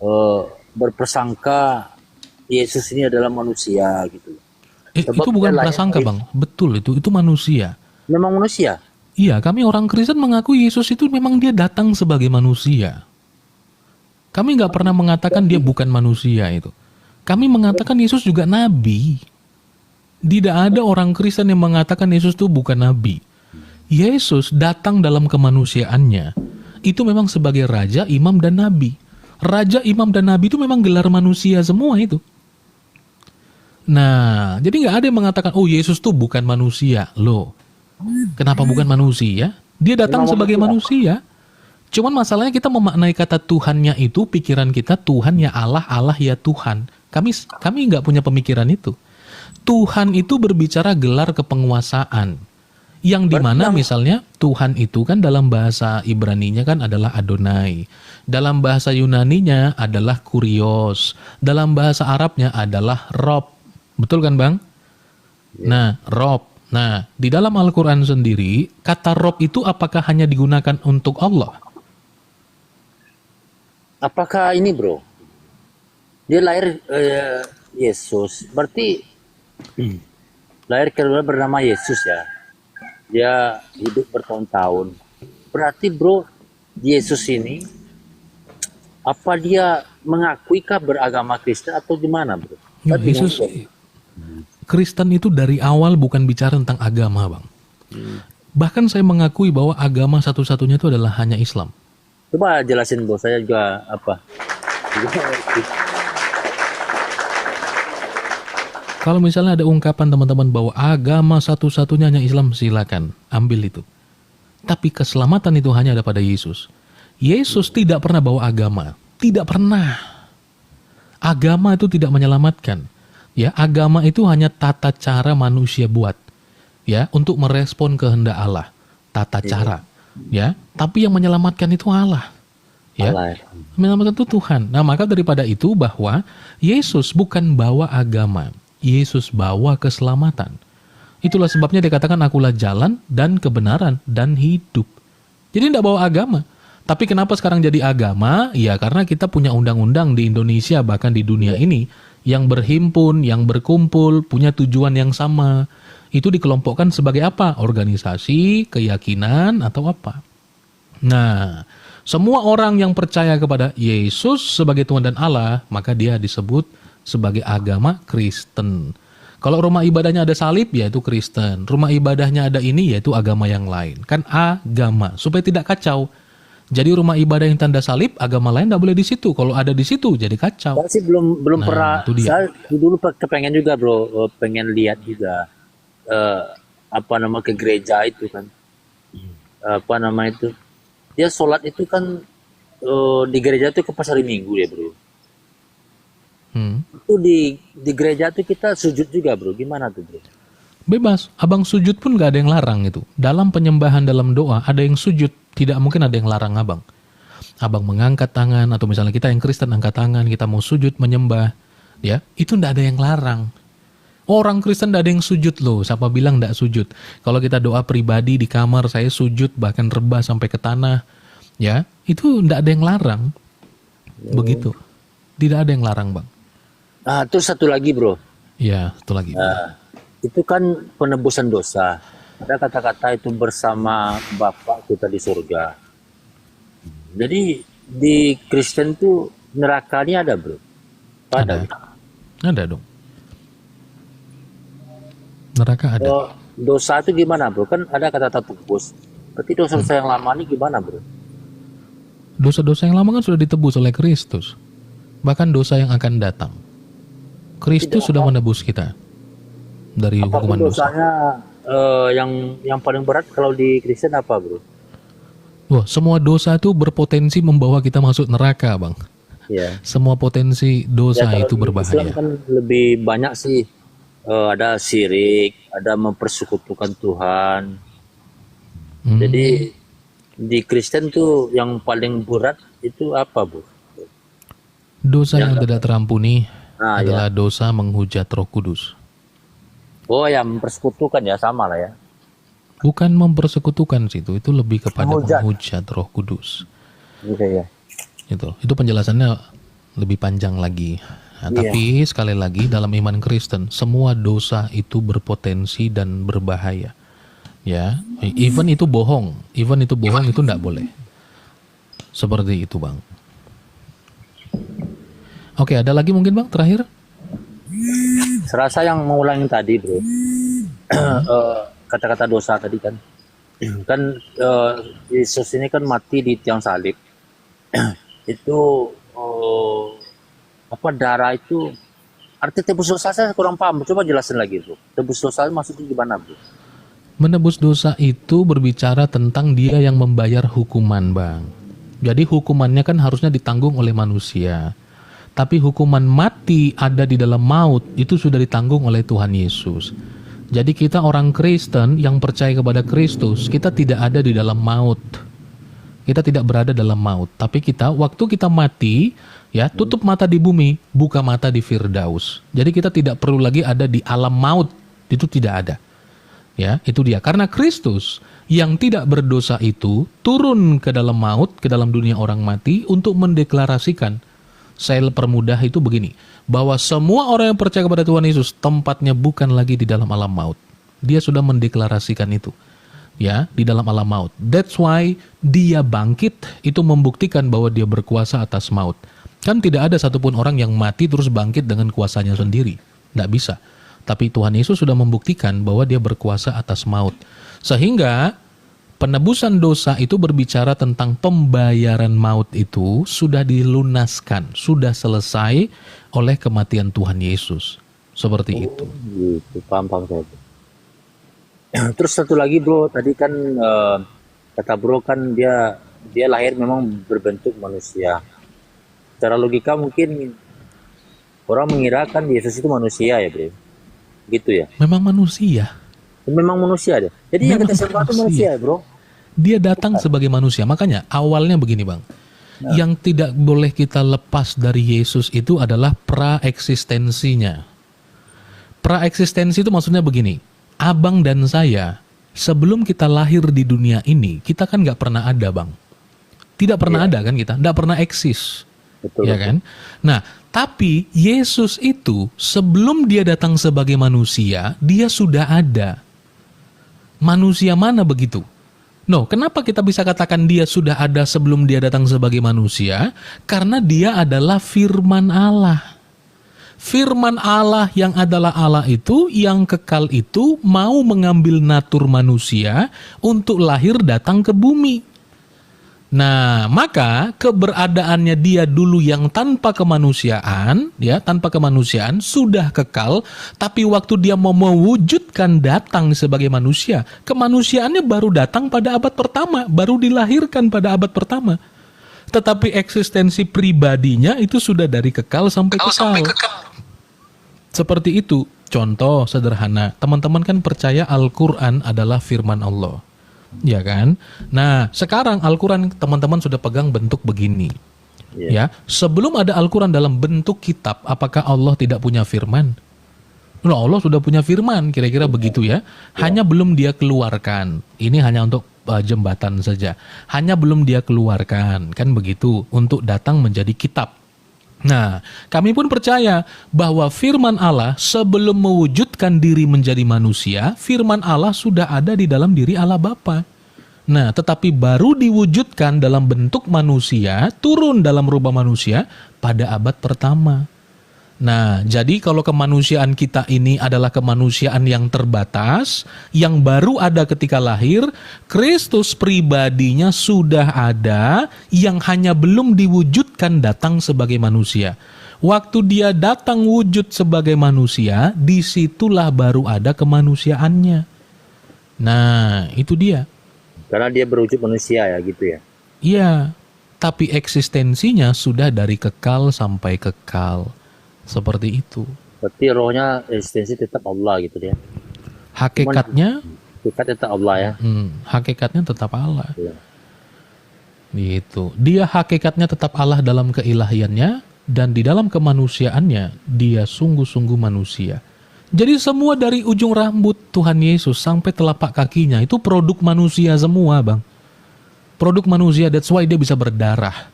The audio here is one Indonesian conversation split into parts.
eh, berprasangka Yesus ini adalah manusia gitu. Sebab Itu dia bukan lahir prasangka bang, betul itu manusia. memang manusia. Iya, kami orang Kristen mengakui Yesus itu memang dia datang sebagai manusia. Kami nggak pernah mengatakan dia bukan manusia itu. Kami mengatakan Yesus juga nabi. Tidak ada orang Kristen yang mengatakan Yesus itu bukan nabi. Yesus datang dalam kemanusiaannya. Itu memang sebagai raja, imam, dan nabi. Raja, imam, dan nabi itu memang gelar manusia semua itu. Nah, jadi nggak ada yang mengatakan, oh Yesus tuh bukan manusia. Loh, kenapa bukan manusia? Dia datang Memang sebagai manusia. manusia. Cuman masalahnya kita memaknai kata Tuhannya itu, pikiran kita Tuhan ya Allah, Allah ya Tuhan. Kami nggak punya pemikiran itu. Tuhan itu berbicara gelar kepenguasaan. Yang dimana misalnya Tuhan itu kan dalam bahasa Ibraninya kan adalah Adonai. Dalam bahasa Yunaninya adalah Kurios. Dalam bahasa Arabnya adalah Rob. Betul kan Bang? Nah, Rob. Nah, di dalam Al-Quran sendiri, kata Rob itu apakah hanya digunakan untuk Allah? Apakah ini bro? Dia lahir Yesus. Berarti lahir kedua bernama Yesus ya. Dia hidup bertahun-tahun. Berarti bro, Yesus ini apa dia mengakui beragama Kristen atau gimana bro? Ya, Saya bingung Yesus, juga. Kristen itu dari awal bukan bicara tentang agama, Bang. Bahkan saya mengakui bahwa agama satu-satunya itu adalah hanya Islam. Coba jelasin bro, saya juga apa? Kalau misalnya ada ungkapan teman-teman bahwa agama satu-satunya hanya Islam, silakan ambil itu. Tapi keselamatan itu hanya ada pada Yesus. Yesus tidak pernah bawa agama, tidak pernah. Agama itu tidak menyelamatkan. Ya, agama itu hanya tata cara manusia buat, ya, untuk merespon kehendak Allah, tata cara, ya. Tapi yang menyelamatkan itu Allah, ya. Allah. Menyelamatkan itu Tuhan. Nah, maka daripada itu bahwa Yesus bukan bawa agama, Yesus bawa keselamatan. Itulah sebabnya dikatakan akulah jalan dan kebenaran dan hidup. Jadi tidak bawa agama. Tapi kenapa sekarang jadi agama? Ya karena kita punya undang-undang di Indonesia bahkan di dunia ini yang berhimpun, yang berkumpul, punya tujuan yang sama. Itu dikelompokkan sebagai apa? Organisasi, keyakinan, atau apa? Nah, semua orang yang percaya kepada Yesus sebagai Tuhan dan Allah, maka dia disebut sebagai agama Kristen. Kalau rumah ibadahnya ada salib, yaitu Kristen. Rumah ibadahnya ada ini, yaitu agama yang lain. Kan agama, supaya tidak kacau. Jadi rumah ibadah yang tanda salib, agama lain tidak boleh di situ. Kalau ada di situ, jadi kacau. Saya sih belum Nah, pernah. itu dia. Saya dulu kepengen juga bro, pengen lihat juga apa nama ke gereja itu kan. Apa nama itu? Dia sholat itu kan di gereja itu ke pas hari Minggu ya bro. Itu di gereja itu kita sujud juga bro. Gimana tuh bro? Bebas, abang sujud pun gak ada yang larang itu. Dalam penyembahan, dalam doa, ada yang sujud. Tidak mungkin ada yang larang abang. Abang mengangkat tangan, atau misalnya kita yang Kristen angkat tangan, kita mau sujud, menyembah. Ya, itu tidak ada yang larang. Orang Kristen tidak ada yang sujud loh. Siapa bilang tidak sujud? Kalau kita doa pribadi di kamar, saya sujud, bahkan rebah sampai ke tanah. Ya, itu tidak ada yang larang. Begitu. Tidak ada yang larang bang. Nah, terus satu lagi bro. Ya, satu lagi. Itu kan penebusan dosa. Ada kata-kata itu bersama Bapa kita di surga. Jadi di Kristen tuh nerakanya ada bro? Ada. Ada dong. Neraka ada. Dosa itu gimana bro? Kan ada kata-kata tebus. Berarti dosa-dosa yang lama ini gimana bro? Dosa-dosa yang lama kan sudah ditebus oleh Kristus. Bahkan dosa yang akan datang. Kristus sudah menebus kita dari hukuman dosa. Dosanya yang paling berat kalau di Kristen apa bro? Wah, semua dosa itu berpotensi membawa kita masuk neraka, bang. Ya. Semua potensi dosa Ya, itu kalau di Islam berbahaya. kan lebih banyak sih. Ada syirik, ada mempersekutukan Tuhan. Jadi di Kristen tuh yang paling berat itu apa bu? Dosa yang tidak terampuni Nah, adalah dosa menghujat Roh Kudus. Oh ya, mempersekutukan ya, sama lah ya. Bukan mempersekutukan sih itu lebih kepada Menghujat. menghujat Roh Kudus. Gitu ya. Itu penjelasannya lebih panjang lagi. Nah, Iya. tapi sekali lagi dalam iman Kristen, semua dosa itu berpotensi dan berbahaya. Ya, even itu bohong itu enggak boleh. Seperti itu, Bang. Oke, ada lagi mungkin, Bang, terakhir? Serasa yang mengulangi tadi, bro. Kata-kata dosa tadi kan. Kan Yesus ini kan mati di tiang salib. Itu apa darah itu arti tebus dosa saya kurang paham. Coba jelasin lagi, bro. Tebus dosa maksudnya gimana, bro? Menebus dosa itu berbicara tentang dia yang membayar hukuman, Bang. Jadi hukumannya kan harusnya ditanggung oleh manusia. Tapi hukuman mati ada di dalam maut itu sudah ditanggung oleh Tuhan Yesus. Jadi kita orang Kristen yang percaya kepada Kristus, kita tidak ada di dalam maut. Kita tidak berada dalam maut. Tapi kita, waktu kita mati, ya tutup mata di bumi, buka mata di Firdaus. Jadi kita tidak perlu lagi ada di alam maut. Itu tidak ada. Ya, itu dia. Karena Kristus yang tidak berdosa itu turun ke dalam maut, ke dalam dunia orang mati untuk mendeklarasikan. Saya permudah itu begini, bahwa semua orang yang percaya kepada Tuhan Yesus tempatnya bukan lagi di dalam alam maut. Dia sudah mendeklarasikan itu. Ya, di dalam alam maut. That's why dia bangkit itu membuktikan bahwa dia berkuasa atas maut. Kan tidak ada satupun orang yang mati terus bangkit dengan kuasanya sendiri. Tidak bisa. Tapi Tuhan Yesus sudah membuktikan bahwa dia berkuasa atas maut. Sehingga penebusan dosa itu berbicara tentang pembayaran maut itu sudah dilunaskan, sudah selesai oleh kematian Tuhan Yesus. Seperti itu. Gitu, paham saya. Terus satu lagi, bro, tadi kan kata bro kan dia lahir memang berbentuk manusia. Secara logika mungkin orang mengira kan Yesus itu manusia ya, bro. Gitu ya. Memang manusia. Memang manusia deh. Jadi yang kita sembah itu manusia, bro. Dia datang sebagai manusia. Makanya awalnya begini, Bang. Yang tidak boleh kita lepas dari Yesus itu adalah praeksistensinya. Praeksistensi itu maksudnya begini. Abang dan saya, sebelum kita lahir di dunia ini, kita kan nggak pernah ada, Bang. Tidak pernah ada kan kita. Nggak pernah eksis. Betul. Ya kan? Nah, tapi Yesus itu sebelum dia datang sebagai manusia, dia sudah ada. Manusia mana begitu? No, kenapa kita bisa katakan dia sudah ada sebelum dia datang sebagai manusia? Karena dia adalah firman Allah. Firman Allah yang adalah Allah itu, yang kekal itu, mau mengambil natur manusia untuk lahir datang ke bumi. Nah, maka keberadaannya dia dulu yang tanpa kemanusiaan, ya, tanpa kemanusiaan sudah kekal, tapi waktu dia mau mewujudkan datang sebagai manusia, kemanusiaannya baru datang pada abad pertama, baru dilahirkan pada abad pertama. Tetapi eksistensi pribadinya itu sudah dari kekal sampai kekal. Seperti itu. Contoh sederhana, teman-teman kan percaya Al-Quran adalah firman Allah. Ya kan? Nah, sekarang Al-Quran teman-teman sudah pegang bentuk begini. Ya, sebelum ada Al-Quran dalam bentuk kitab, apakah Allah tidak punya firman? Nah, Allah sudah punya firman, kira-kira begitu ya. Hanya belum dia keluarkan. Ini hanya untuk jembatan saja. Hanya belum dia keluarkan, kan begitu, untuk datang menjadi kitab. Nah, kami pun percaya bahwa firman Allah sebelum mewujudkan diri menjadi manusia, firman Allah sudah ada di dalam diri Allah Bapa. Nah, tetapi baru diwujudkan dalam bentuk manusia, turun dalam rupa manusia pada abad pertama. Nah, jadi kalau kemanusiaan kita ini adalah kemanusiaan yang terbatas, yang baru ada ketika lahir, Kristus pribadinya sudah ada, yang hanya belum diwujudkan datang sebagai manusia. Waktu dia datang wujud sebagai manusia, disitulah baru ada kemanusiaannya. Nah, itu dia. Karena dia berwujud manusia ya, gitu ya. Iya, tapi eksistensinya sudah dari kekal sampai kekal. Seperti itu. Berarti rohnya eksistensi tetap Allah gitu ya. Hakikatnya tetap Allah ya. Hakikatnya tetap Allah. Ya. Gitu. Dia hakikatnya tetap Allah dalam keilahiannya, dan di dalam kemanusiaannya dia sungguh-sungguh manusia. Jadi semua dari ujung rambut Tuhan Yesus sampai telapak kakinya itu produk manusia semua, Bang. Produk manusia, that's why dia bisa berdarah.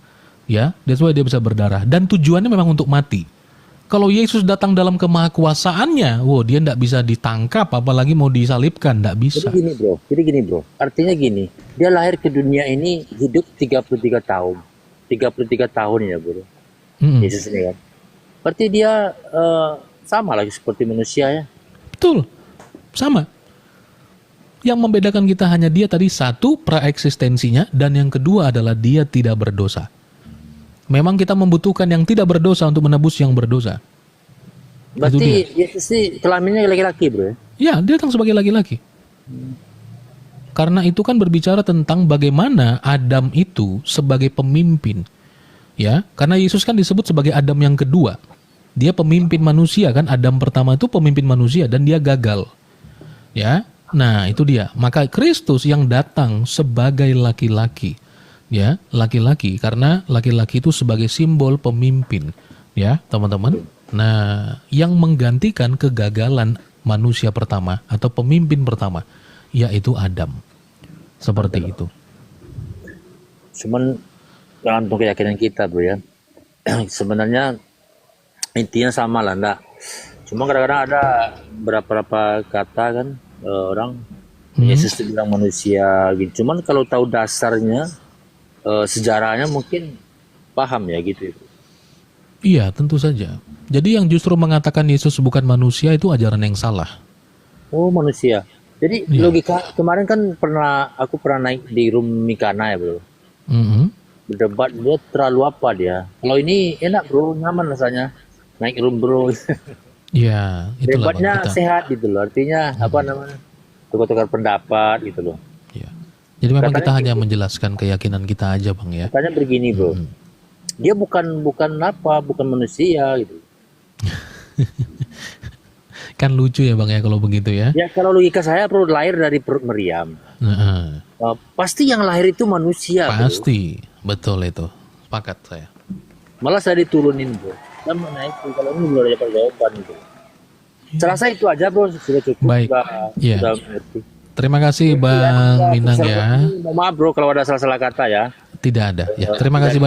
Ya, that's why dia bisa berdarah. Dan tujuannya memang untuk mati. Kalau Yesus datang dalam kemahakuasaannya, dia nggak bisa ditangkap, apalagi mau disalibkan, nggak bisa. Jadi gini bro, artinya gini, dia lahir ke dunia ini hidup 33 tahun. 33 tahun ya bro, Yesus ini kan. Berarti dia sama lagi seperti manusia ya. Betul, sama. Yang membedakan kita hanya dia tadi, satu, praeksistensinya, dan yang kedua adalah dia tidak berdosa. Memang kita membutuhkan yang tidak berdosa untuk menebus yang berdosa. Berarti Yesus ini kelaminnya laki-laki bro ya? Ya, dia datang sebagai laki-laki. Karena itu kan berbicara tentang bagaimana Adam itu sebagai pemimpin. Ya, karena Yesus kan disebut sebagai Adam yang kedua. Dia pemimpin manusia kan, Adam pertama itu pemimpin manusia dan dia gagal. Ya, nah itu dia. Maka Kristus yang datang sebagai laki-laki. Ya, laki-laki, karena laki-laki itu sebagai simbol pemimpin, ya teman-teman. Nah, yang menggantikan kegagalan manusia pertama atau pemimpin pertama, yaitu Adam. Seperti itu. Cuman tergantung keyakinan kita bro ya. Sebenarnya intinya sama lah, enggak. Cuma kadang-kadang ada beberapa kata kan orang Yesus itu bilang manusia gitu. Cuman kalau tahu dasarnya, sejarahnya mungkin paham ya gitu. Iya, tentu saja. Jadi yang justru mengatakan Yesus bukan manusia itu ajaran yang salah. Oh, manusia. Jadi logika kemarin kan aku pernah naik di room Mikana ya bro. Berdebat dia terlalu apa dia. Kalau ini enak bro, nyaman rasanya naik room bro. Iya, itulah Debatnya Bang, sehat gitu loh. Artinya apa namanya? Tukar-tukar pendapat gitu loh. Iya. Jadi memang kita hanya menjelaskan keyakinan kita aja Bang ya. Katanya begini bro, dia bukan manusia gitu. Kan lucu ya Bang ya kalau begitu ya. Ya kalau logika saya bro, lahir dari perut meriam. Pasti yang lahir itu manusia. Pasti, betul itu. Sepakat saya. Malah saya diturunin bro. Kan mana itu kalau ini belum ada jawaban gitu. Serasa itu aja bro, sudah cukup. Baik. Sudah mengerti. Terima kasih Bang Minang ya. Maaf bro kalau ada salah-salah kata ya. Tidak ada. Ya, terima kasih banyak.